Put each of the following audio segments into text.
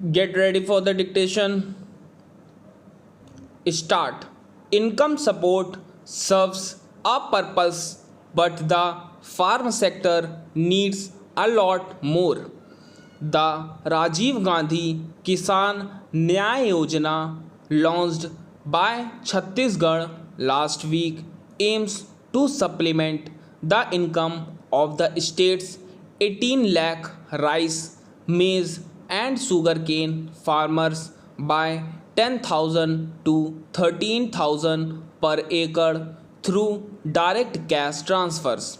Get ready for the dictation. Start. Income support serves a purpose, but the farm sector needs a lot more. The Rajiv Gandhi Kisan Nyay Yojana, launched by Chhattisgarh last week, aims to supplement the income of the state's 18 lakh rice, maize, and sugarcane farmers by 10,000 to 13,000 per acre through direct cash transfers.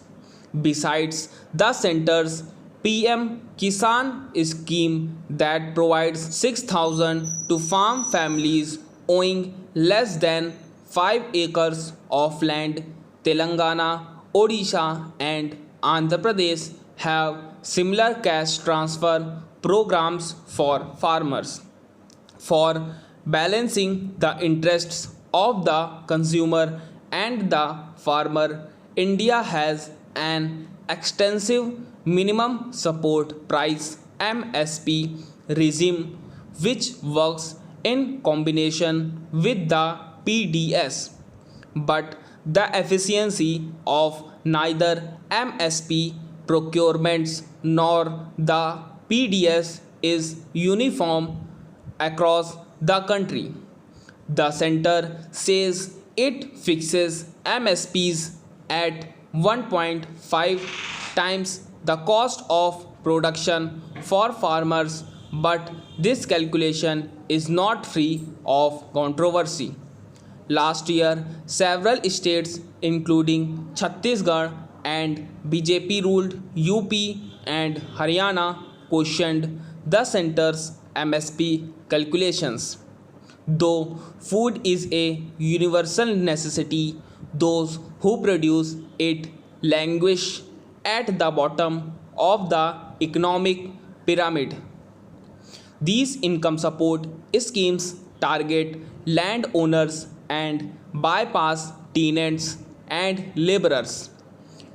Besides the center's PM Kisan scheme that provides 6,000 to farm families owing less than 5 acres of land, Telangana, Odisha, and Andhra Pradesh have similar cash transfer programs for farmers. For balancing the interests of the consumer and the farmer, India has an extensive minimum support price MSP regime which works in combination with the PDS. But the efficiency of neither MSP procurements nor the PDS is uniform across the country. The center says it fixes MSPs at 1.5 times the cost of production for farmers, but this calculation is not free of controversy. Last year, several states, including Chhattisgarh and BJP ruled UP and Haryana, questioned the center's MSP calculations. Though food is a universal necessity, those who produce it languish at the bottom of the economic pyramid. These income support schemes target landowners and bypass tenants and laborers.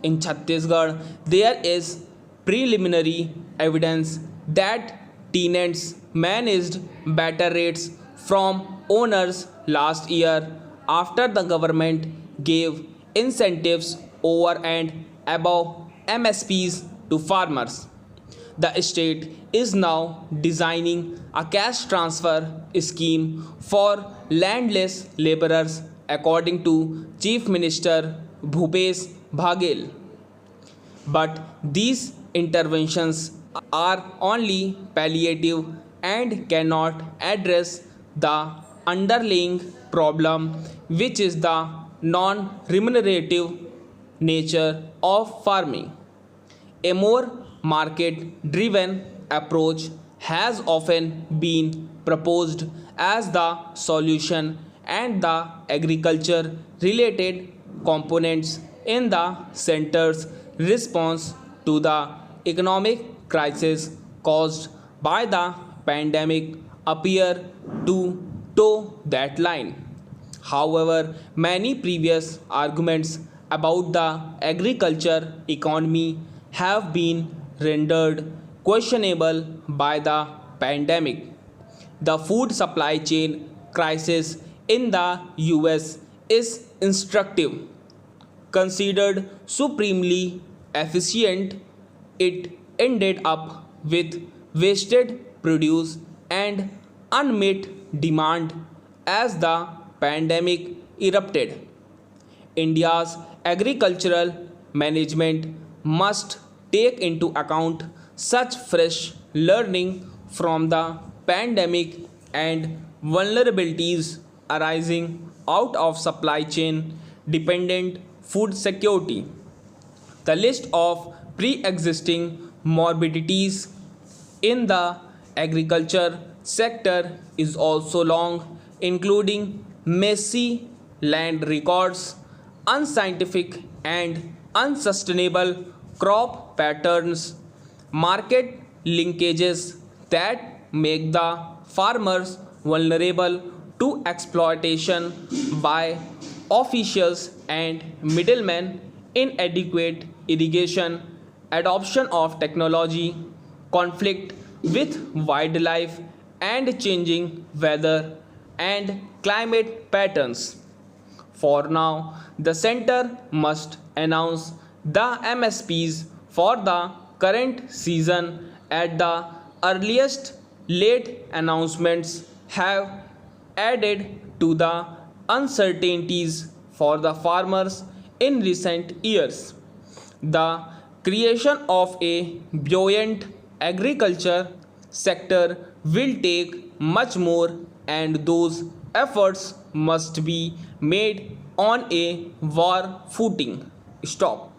In Chhattisgarh, there is preliminary evidence that tenants managed better rates from owners last year after the government gave incentives over and above MSPs to farmers. The state is now designing a cash transfer scheme for landless laborers, according to Chief Minister Bhupesh Baghel. But these interventions are only palliative and cannot address the underlying problem, which is the non remunerative nature of farming. A more market driven approach has often been proposed as the solution, and the agriculture related components in the center's response to the economic crisis caused by the pandemic appear to toe that line. However, many previous arguments about the agriculture economy have been rendered questionable by the pandemic. The food supply chain crisis in the US is instructive. Considered supremely efficient, it ended up with wasted produce and unmet demand as the pandemic erupted. India's agricultural management must take into account such fresh learning from the pandemic and vulnerabilities arising out of supply chain dependent food security. The list of pre existing morbidities in the agriculture sector is also long, including messy land records, unscientific and unsustainable crop patterns, market linkages that make the farmers vulnerable to exploitation by officials and middlemen, inadequate irrigation, adoption of technology, conflict with wildlife, and changing weather and climate patterns. For now, the center must announce the MSPs for the current season at the earliest. Late announcements have added to the uncertainties for the farmers in recent years. The creation of a buoyant agriculture sector will take much more, and those efforts must be made on a war footing. Stop.